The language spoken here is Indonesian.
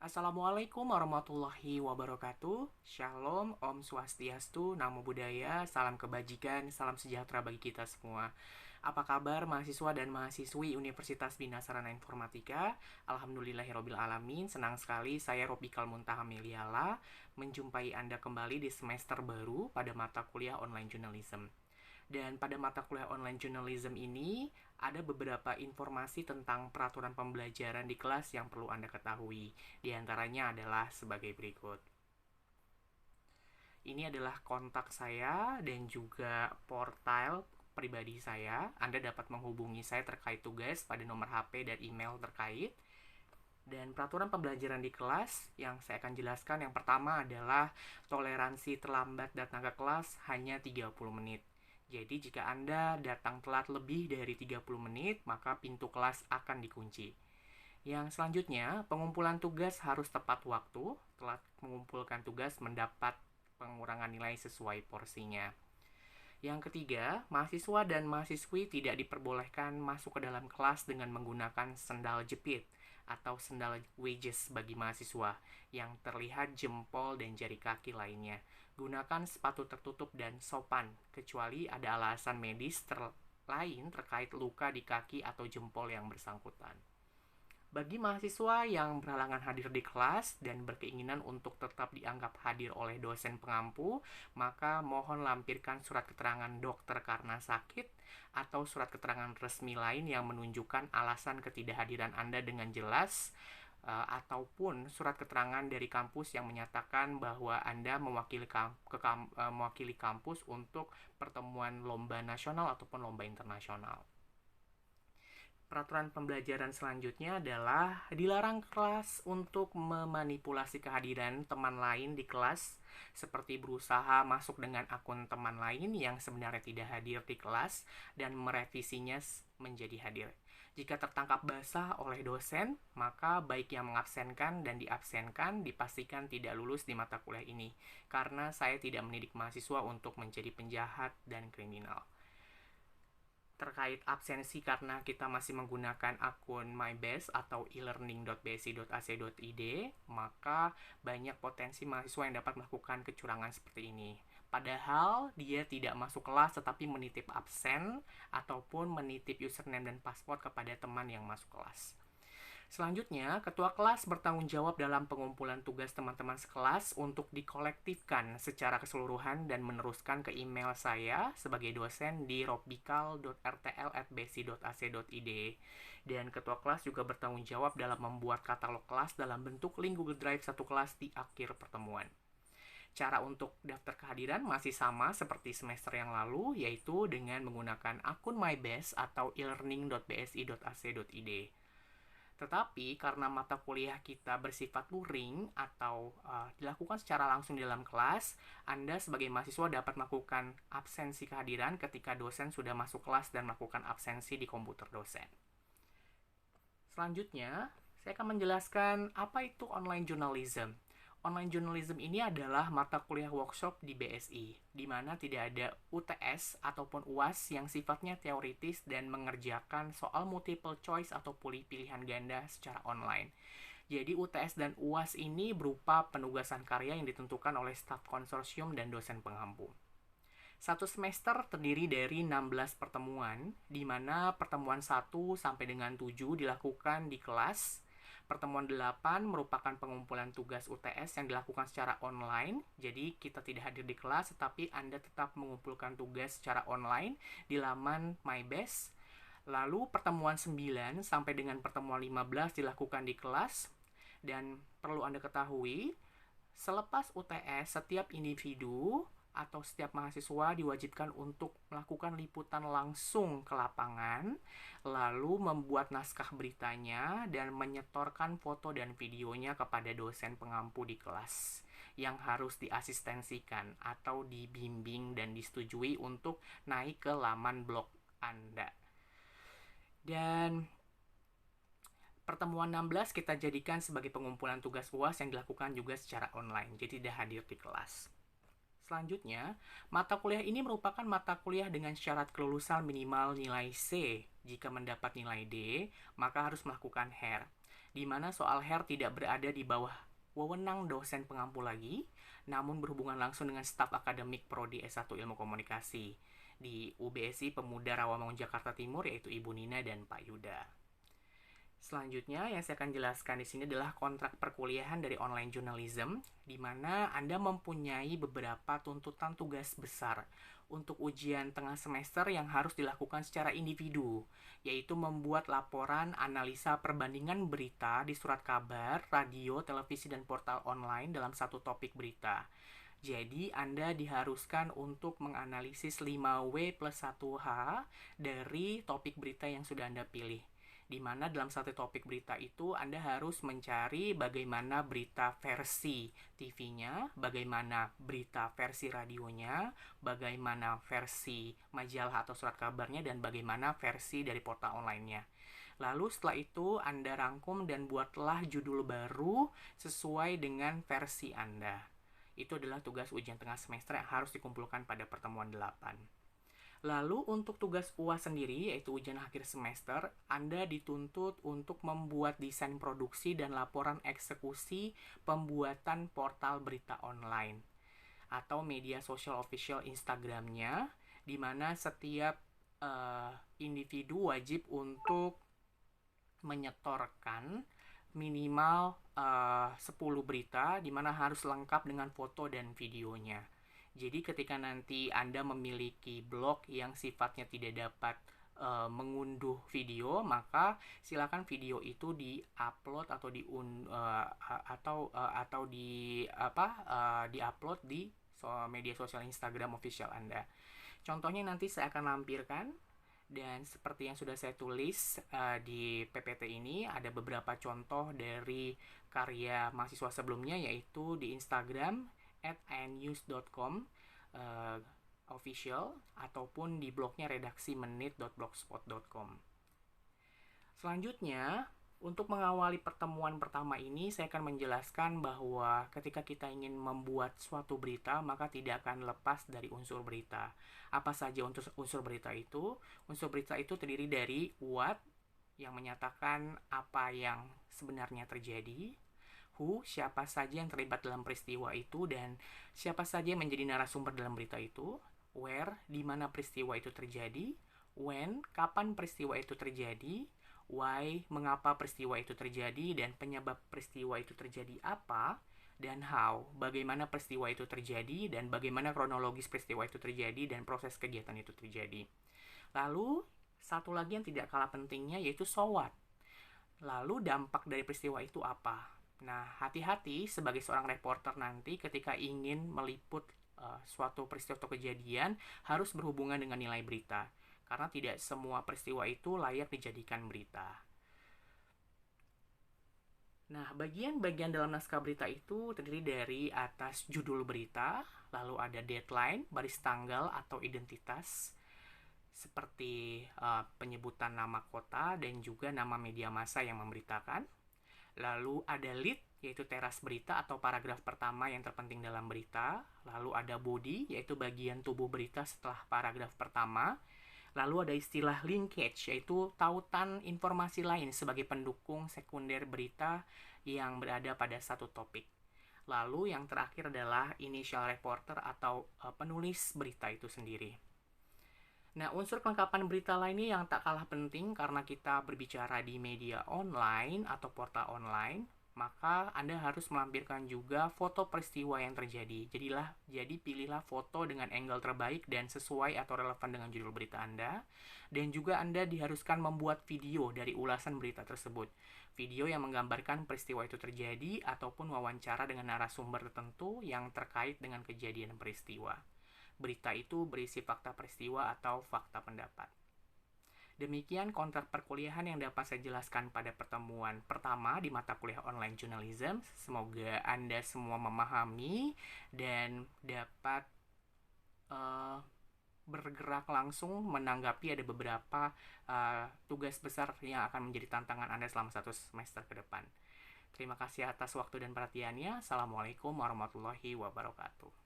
Assalamualaikum warahmatullahi wabarakatuh. Shalom, Om Swastiastu, Namo Buddhaya, salam kebajikan, salam sejahtera bagi kita semua. Apa kabar mahasiswa dan mahasiswi Universitas Bina Sarana Informatika? Alhamdulillahirrabbilalamin, senang sekali saya Robikal Muntaha Meliala menjumpai Anda kembali di semester baru pada mata kuliah online journalism. Dan pada mata kuliah online journalism ini ada beberapa informasi tentang peraturan pembelajaran di kelas yang perlu Anda ketahui. Di antaranya adalah sebagai berikut. Ini adalah kontak saya dan juga portal pribadi saya. Anda dapat menghubungi saya terkait tugas pada nomor HP dan email terkait. Dan peraturan pembelajaran di kelas yang saya akan jelaskan yang pertama adalah toleransi terlambat datang ke kelas hanya 30 menit. Jadi jika Anda datang telat lebih dari 30 menit, maka pintu kelas akan dikunci. Yang selanjutnya, pengumpulan tugas harus tepat waktu. Telat mengumpulkan tugas mendapat pengurangan nilai sesuai porsinya. Yang ketiga, mahasiswa dan mahasiswi tidak diperbolehkan masuk ke dalam kelas dengan menggunakan sendal jepit atau sendal wedges bagi mahasiswa yang terlihat jempol dan jari kaki lainnya. Gunakan sepatu tertutup dan sopan, kecuali ada alasan medis lain terkait luka di kaki atau jempol yang bersangkutan. Bagi mahasiswa yang berhalangan hadir di kelas dan berkeinginan untuk tetap dianggap hadir oleh dosen pengampu, maka mohon lampirkan surat keterangan dokter karena sakit atau surat keterangan resmi lain yang menunjukkan alasan ketidakhadiran Anda dengan jelas, ataupun surat keterangan dari kampus yang menyatakan bahwa Anda mewakili kampus untuk pertemuan lomba nasional ataupun lomba internasional. Peraturan pembelajaran selanjutnya adalah dilarang kelas untuk memanipulasi kehadiran teman lain di kelas, seperti berusaha masuk dengan akun teman lain yang sebenarnya tidak hadir di kelas dan merevisinya menjadi hadir. Jika tertangkap basah oleh dosen, maka baik yang mengabsenkan dan diabsenkan dipastikan tidak lulus di mata kuliah ini, karena saya tidak mendidik mahasiswa untuk menjadi penjahat dan kriminal. Terkait absensi karena kita masih menggunakan akun MyBest atau e-learning.bsi.ac.id, maka banyak potensi mahasiswa yang dapat melakukan kecurangan seperti ini. Padahal dia tidak masuk kelas tetapi menitip absen ataupun menitip username dan password kepada teman yang masuk kelas. Selanjutnya, ketua kelas bertanggung jawab dalam pengumpulan tugas teman-teman sekelas untuk dikolektifkan secara keseluruhan dan meneruskan ke email saya sebagai dosen di robikal.rtl@bsi.ac.id. Dan ketua kelas juga bertanggung jawab dalam membuat katalog kelas dalam bentuk link Google Drive satu kelas di akhir pertemuan. Cara untuk daftar kehadiran masih sama seperti semester yang lalu, yaitu dengan menggunakan akun MyBest atau e-learning.bsi.ac.id. Tetapi karena mata kuliah kita bersifat luring atau dilakukan secara langsung di dalam kelas, Anda sebagai mahasiswa dapat melakukan absensi kehadiran ketika dosen sudah masuk kelas dan melakukan absensi di komputer dosen. Selanjutnya, saya akan menjelaskan apa itu online journalism. Online journalism ini adalah mata kuliah workshop di BSI, di mana tidak ada UTS ataupun UAS yang sifatnya teoritis dan mengerjakan soal multiple choice atau pilihan ganda secara online. Jadi UTS dan UAS ini berupa penugasan karya yang ditentukan oleh staf konsorsium dan dosen pengampu. Satu semester terdiri dari 16 pertemuan, di mana pertemuan 1 sampai dengan 7 dilakukan di kelas. Pertemuan 8 merupakan pengumpulan tugas UTS yang dilakukan secara online. Jadi kita tidak hadir di kelas, tetapi Anda tetap mengumpulkan tugas secara online di laman MyBest. Lalu pertemuan 9 sampai dengan pertemuan 15 dilakukan di kelas. Dan perlu Anda ketahui, selepas UTS, setiap individu atau setiap mahasiswa diwajibkan untuk melakukan liputan langsung ke lapangan, lalu membuat naskah beritanya dan menyetorkan foto dan videonya kepada dosen pengampu di kelas yang harus diasistensikan atau dibimbing dan disetujui untuk naik ke laman blog Anda. Dan pertemuan 16 kita jadikan sebagai pengumpulan tugas UAS yang dilakukan juga secara online, jadi tidak hadir di kelas. Selanjutnya, mata kuliah ini merupakan mata kuliah dengan syarat kelulusan minimal nilai C. Jika mendapat nilai D, maka harus melakukan HAIR. di mana soal HER tidak berada di bawah wewenang dosen pengampu lagi, namun berhubungan langsung dengan staf akademik Prodi S1 Ilmu Komunikasi di UBSI Pemuda Rawamangun Jakarta Timur, yaitu Ibu Nina dan Pak Yuda. Selanjutnya yang saya akan jelaskan di sini adalah kontrak perkuliahan dari online journalism, di mana Anda mempunyai beberapa tuntutan tugas besar untuk ujian tengah semester yang harus dilakukan secara individu, yaitu membuat laporan analisa perbandingan berita di surat kabar, radio, televisi, dan portal online dalam satu topik berita. Jadi, Anda diharuskan untuk menganalisis 5W plus 1H dari topik berita yang sudah Anda pilih. Di mana dalam satu topik berita itu Anda harus mencari bagaimana berita versi TV-nya, bagaimana berita versi radionya, bagaimana versi majalah atau surat kabarnya, dan bagaimana versi dari portal online-nya. Lalu setelah itu Anda rangkum dan buatlah judul baru sesuai dengan versi Anda. Itu adalah tugas ujian tengah semester yang harus dikumpulkan pada pertemuan 8. Lalu untuk tugas UAS sendiri, yaitu ujian akhir semester, Anda dituntut untuk membuat desain produksi dan laporan eksekusi pembuatan portal berita online atau media sosial official Instagramnya, di mana setiap individu wajib untuk menyetorkan minimal 10 berita, di mana harus lengkap dengan foto dan videonya. Jadi ketika nanti Anda memiliki blog yang sifatnya tidak dapat mengunduh video, maka silakan video itu di-upload atau di-upload di media sosial Instagram official Anda. Contohnya nanti saya akan lampirkan, dan seperti yang sudah saya tulis di PPT ini, ada beberapa contoh dari karya mahasiswa sebelumnya, yaitu di Instagram @annews.com official, ataupun di blognya redaksimenit.blogspot.com. Selanjutnya, untuk mengawali pertemuan pertama ini, saya akan menjelaskan bahwa ketika kita ingin membuat suatu berita, maka tidak akan lepas dari unsur berita. Apa saja unsur berita itu? Unsur berita itu terdiri dari what, yang menyatakan apa yang sebenarnya terjadi, who, siapa saja yang terlibat dalam peristiwa itu dan siapa saja yang menjadi narasumber dalam berita itu, where, di mana peristiwa itu terjadi, when, kapan peristiwa itu terjadi, why, mengapa peristiwa itu terjadi dan penyebab peristiwa itu terjadi apa, dan how, bagaimana peristiwa itu terjadi dan bagaimana kronologis peristiwa itu terjadi dan proses kegiatan itu terjadi. Lalu, satu lagi yang tidak kalah pentingnya yaitu so what. Lalu dampak dari peristiwa itu apa? Nah, hati-hati sebagai seorang reporter nanti ketika ingin meliput suatu peristiwa atau kejadian harus berhubungan dengan nilai berita. Karena tidak semua peristiwa itu layak dijadikan berita. Nah, bagian-bagian dalam naskah berita itu terdiri dari atas judul berita, lalu ada deadline, baris tanggal atau identitas, seperti penyebutan nama kota dan juga nama media massa yang memberitakan. Lalu ada lead, yaitu teras berita atau paragraf pertama yang terpenting dalam berita. Lalu ada body, yaitu bagian tubuh berita setelah paragraf pertama. Lalu ada istilah linkage, yaitu tautan informasi lain sebagai pendukung sekunder berita yang berada pada satu topik. Lalu yang terakhir adalah initial reporter atau penulis berita itu sendiri. Nah, unsur kelengkapan berita lainnya yang tak kalah penting karena kita berbicara di media online atau portal online, maka Anda harus melampirkan juga foto peristiwa yang terjadi. Jadi pilihlah foto dengan angle terbaik dan sesuai atau relevan dengan judul berita Anda. Dan juga Anda diharuskan membuat video dari ulasan berita tersebut. Video yang menggambarkan peristiwa itu terjadi ataupun wawancara dengan narasumber tertentu yang terkait dengan kejadian peristiwa. Berita itu berisi fakta peristiwa atau fakta pendapat. Demikian kontrak perkuliahan yang dapat saya jelaskan pada pertemuan pertama di mata kuliah online journalism. Semoga Anda semua memahami dan dapat bergerak langsung menanggapi ada beberapa tugas besar yang akan menjadi tantangan Anda selama satu semester ke depan. Terima kasih atas waktu dan perhatiannya. Assalamualaikum warahmatullahi wabarakatuh.